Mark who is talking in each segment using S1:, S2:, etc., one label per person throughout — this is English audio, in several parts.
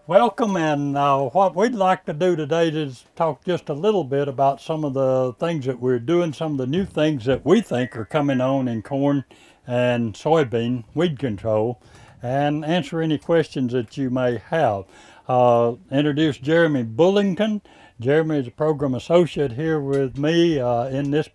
S1: Welcome, and what we'd like to do today is talk just a little bit about some of the things that we're doing, some of the new things that we think are coming on in corn and soybean weed control, and answer any questions that you may have. Introduce Jeremy Bullington. Jeremy is a program associate here with me in this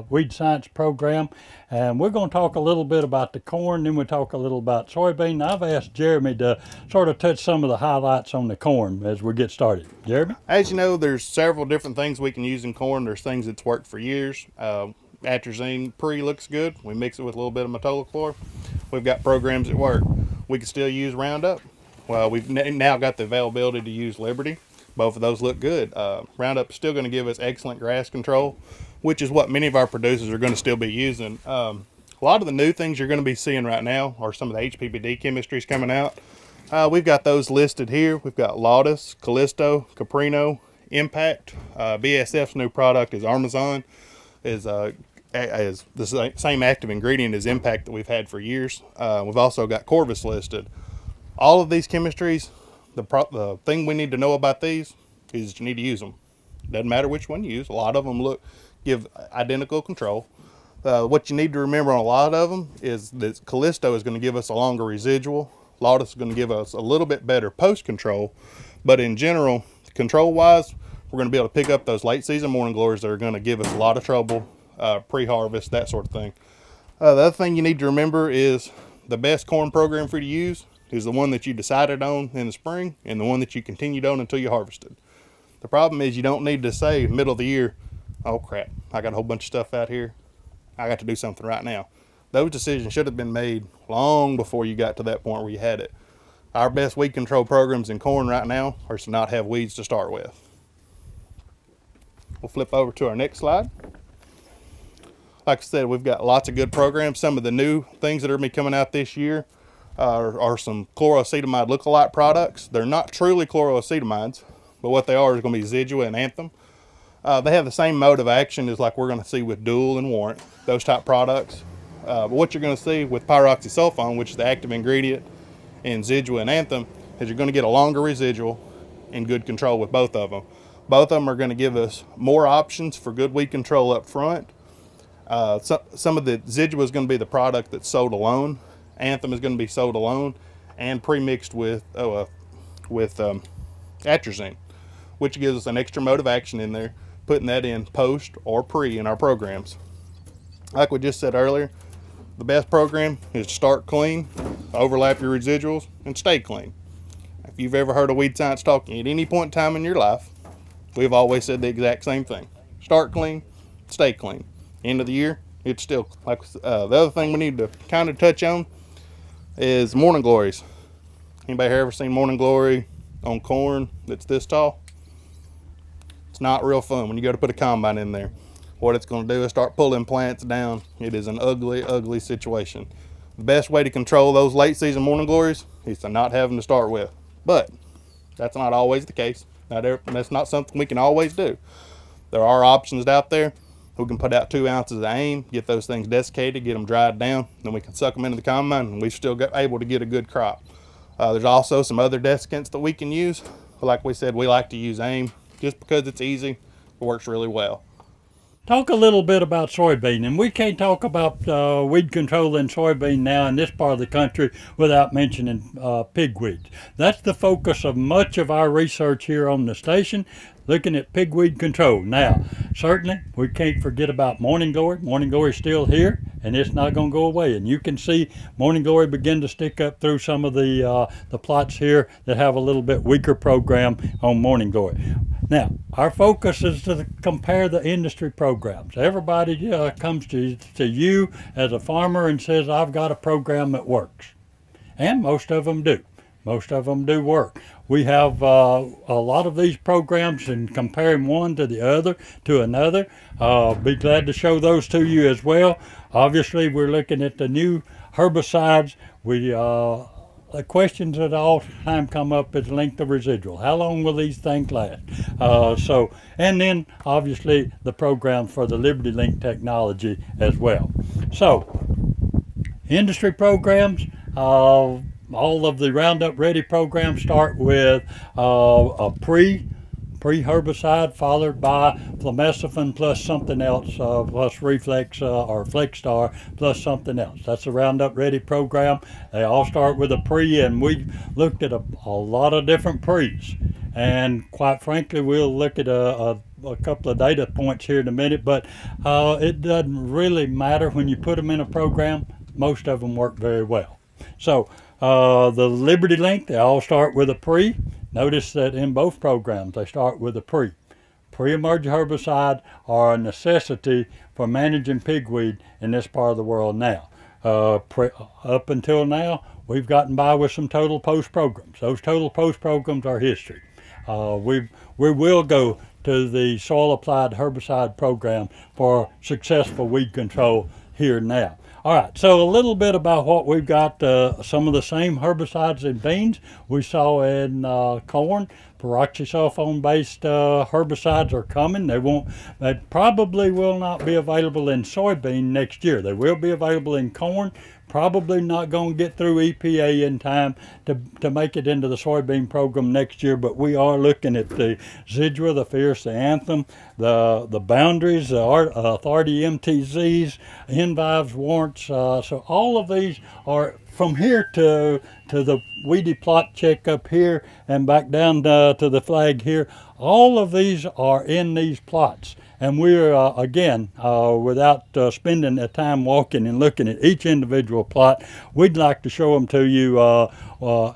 S1: weed science program, and we're going to talk a little bit about the corn, then we'll talk a little about soybean. I've asked Jeremy to sort of touch some of the highlights on the corn as we get started. Jeremy?
S2: As you know, there's several different things we can use in corn. There's things that's worked for years. Atrazine pre looks good. We mix it with a little bit of metolachlor. We've got programs that work. We can still use Roundup. Well, we've now got the availability to use Liberty. Both of those look good. Roundup is still going to give us excellent grass control, which is what many of our producers are going to still be using. A lot of the new things you're going to be seeing right now are some of the HPPD chemistries coming out. We've got those listed here. We've got Lotus, Callisto, Caprino, Impact. BASF's new product is Armazon, is the same active ingredient as Impact that we've had for years. We've also got Corvus listed. All of these chemistries, the thing we need to know about these is you need to use them. Doesn't matter which one you use. A lot of them give identical control. What you need to remember on a lot of them is that Callisto is going to give us a longer residual. Lotus is going to give us a little bit better post control, but in general, control wise, we're going to be able to pick up those late season morning glories that are going to give us a lot of trouble, pre-harvest, that sort of thing. The other thing you need to remember is the best corn program for you to use is the one that you decided on in the spring and the one that you continued on until you harvested. The problem is you don't need to say middle of the year, oh crap, I got a whole bunch of stuff out here, I got to do something right now. Those decisions should have been made long before you got to that point where you had it. Our best weed control programs in corn right now are to not have weeds to start with. We'll flip over to our next slide. Like I said, we've got lots of good programs. Some of the new things that are going to be coming out this year are some chloroacetamide lookalike products. They're not truly chloroacetamides, but what they are is going to be Zidua and Anthem. They have the same mode of action as like we're going to see with Dual and Warrant, those type products. But what you're going to see with pyroxysulfone, which is the active ingredient in Zidua and Anthem, is you're going to get a longer residual and good control with both of them. Both of them are going to give us more options for good weed control up front. Some of the Zidua is going to be the product that's sold alone. Anthem is going to be sold alone and pre-mixed with atrazine, which gives us an extra mode of action in there, putting that in post or pre in our programs. Like we just said earlier, the best program is to start clean, overlap your residuals, and stay clean. If you've ever heard of weed science talking at any point in time in your life, we've always said the exact same thing. Start clean, stay clean. End of the year, it's still like the other thing we need to kind of touch on is morning glories. Anybody ever seen morning glory on corn that's this tall? It's not real fun when you go to put a combine in there. What it's going to do is start pulling plants down. It is an ugly, ugly situation. The best way to control those late season morning glories is to not have them to start with. But that's not always the case. That's not something we can always do. There are options out there. We can put out 2 ounces of AIM, get those things desiccated, get them dried down, then we can suck them into the combine and we've still able to get a good crop. There's also some other desiccants that we can use. Like we said, we like to use AIM just because it's easy, it works really well.
S1: Talk a little bit about soybean, and we can't talk about weed control in soybean now in this part of the country without mentioning pigweed. That's the focus of much of our research here on the station, looking at pigweed control. Now, certainly we can't forget about morning glory. Morning glory is still here, and it's not going to go away. And you can see morning glory begin to stick up through some of the plots here that have a little bit weaker program on morning glory. Now, our focus is to compare the industry programs. Everybody comes to you as a farmer and says, I've got a program that works. And most of them do. Most of them do work. We have a lot of these programs, and comparing one to the other to another. Be glad to show those to you as well. Obviously, we're looking at the new herbicides. The questions that all the time come up is length of residual. How long will these things last? And then obviously the program for the Liberty Link technology as well. So, industry programs, all of the Roundup Ready programs start with a pre-herbicide followed by flumethafen plus something else, plus Reflex or Flexstar plus something else. That's the Roundup Ready program. They all start with a pre, and we looked at a lot of different pre's. And quite frankly, we'll look at a couple of data points here in a minute, but it doesn't really matter when you put them in a program. Most of them work very well. So the Liberty Link, they all start with a pre. Notice that in both programs, they start with a pre. Pre-emerge herbicide are a necessity for managing pigweed in this part of the world now. Up until now, we've gotten by with some total post programs. Those total post programs are history. We will go to the soil applied herbicide program for successful weed control here now. All right, so a little bit about what we've got. Some of the same herbicides in beans we saw in corn. Peroxysulfone-based herbicides are coming. They probably will not be available in soybean next year. They will be available in corn. Probably not going to get through EPA in time to make it into the soybean program next year, but we are looking at the Zidua, the Fierce, the Anthem, the Boundaries, the Authority MTZs, Envives, Warrants. So all of these are from here to the weedy plot check up here and back down to the flag here. All of these are in these plots. And we're, again, without spending the time walking and looking at each individual plot, we'd like to show them to you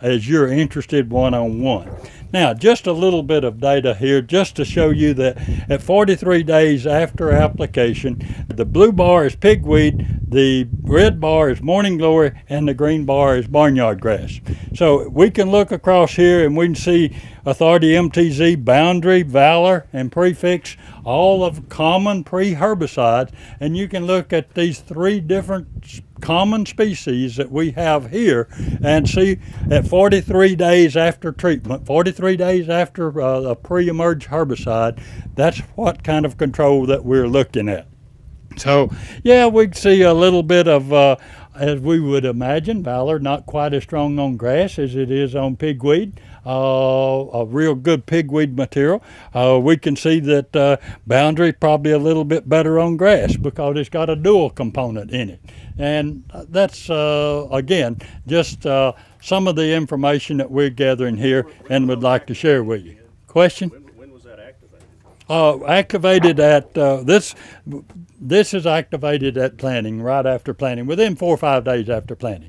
S1: as you're interested one-on-one. Now, just a little bit of data here just to show you that at 43 days after application, the blue bar is pigweed, the red bar is morning glory, and the green bar is barnyard grass. So we can look across here and we can see Authority MTZ, Boundary, Valor, and Prefix, all of common pre-herbicides, and you can look at these three different common species that we have here and see at 43 days after treatment, 43 days after a pre-emerge herbicide, that's what kind of control that we're looking at. So yeah, we can see a little bit of, as we would imagine, Valor not quite as strong on grass as it is on pigweed. A real good pigweed material. We can see that Boundary probably a little bit better on grass because it's got a dual component in it. And that's, again, just some of the information that we're gathering here and would like to share with you. Question?
S3: When was that activated?
S1: Activated at, this is activated at planting, right after planting, within 4 or 5 days after planting.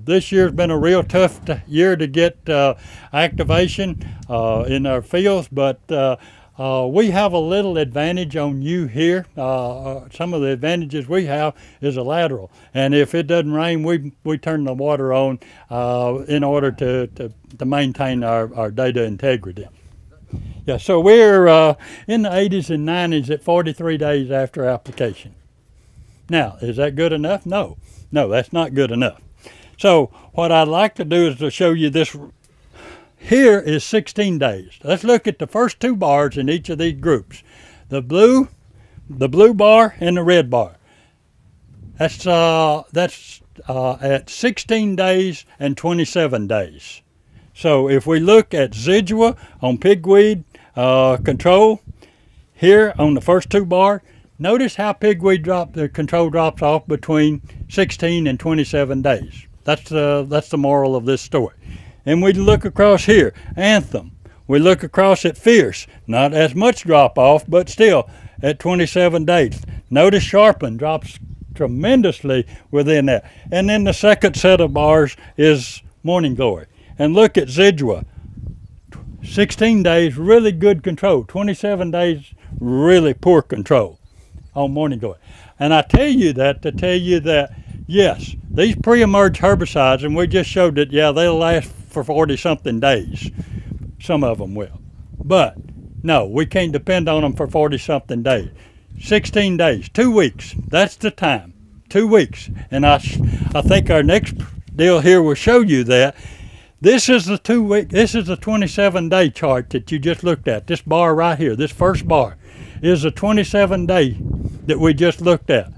S1: This year's been a real tough year to get activation in our fields, but we have a little advantage on you here. Some of the advantages we have is a lateral, and if it doesn't rain, we turn the water on in order to maintain our data integrity. Yeah, so we're in the 80s and 90s at 43 days after application. Now, is that good enough? No, that's not good enough. So what I'd like to do is to show you this. Here is 16 days. Let's look at the first two bars in each of these groups. The blue bar and the red bar. That's at 16 days and 27 days. So if we look at Zidua on pigweed control, here on the first two bar, notice how pigweed the control drops off between 16 and 27 days. That's the moral of this story. And we look across here, Anthem. We look across at Fierce, not as much drop off, but still at 27 days. Notice Sharpen drops tremendously within that. And then the second set of bars is Morning Glory. And look at Zidua. 16 days, really good control. 27 days, really poor control on Morning Glory. And I tell you that to tell you that, yes, these pre-emerge herbicides, and we just showed that, yeah, they'll last for 40-something days. Some of them will. But, no, we can't depend on them for 40-something days. 16 days, 2 weeks, that's the time. 2 weeks. And I think our next deal here will show you that. This is the 2 week, this is the 27-day chart that you just looked at. This bar right here, this first bar, is the 27-day that we just looked at.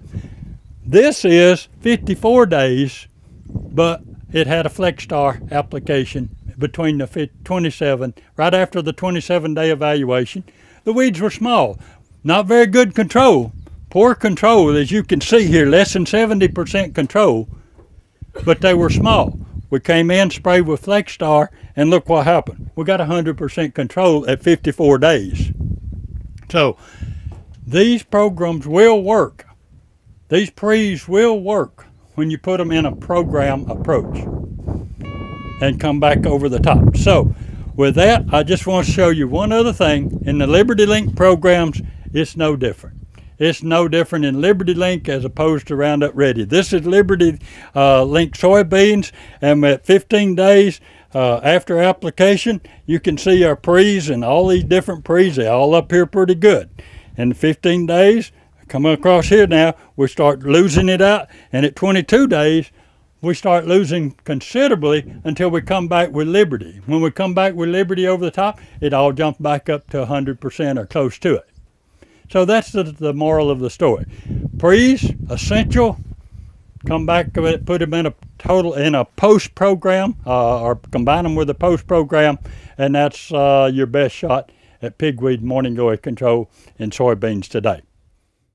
S1: This is 54 days, but it had a FlexStar application between the 27, right after the 27-day evaluation. The weeds were small, not very good control, poor control, as you can see here, less than 70% control, but they were small. We came in, sprayed with FlexStar, and look what happened. We got 100% control at 54 days. So these programs will work. These pre's will work when you put them in a program approach and come back over the top. So with that, I just want to show you one other thing. In the Liberty Link programs, it's no different. It's no different in Liberty Link as opposed to Roundup Ready. This is Liberty Link soybeans, and at 15 days after application, you can see our pre's and all these different pre's. They're all up here pretty good. In 15 days, come across here now, we start losing it out, and at 22 days, we start losing considerably until we come back with Liberty. When we come back with Liberty over the top, it all jumps back up to 100% or close to it. So that's the moral of the story. Pre's essential. Come back, put them in a post program, or combine them with a post program, and that's your best shot at pigweed morning glory control in soybeans today.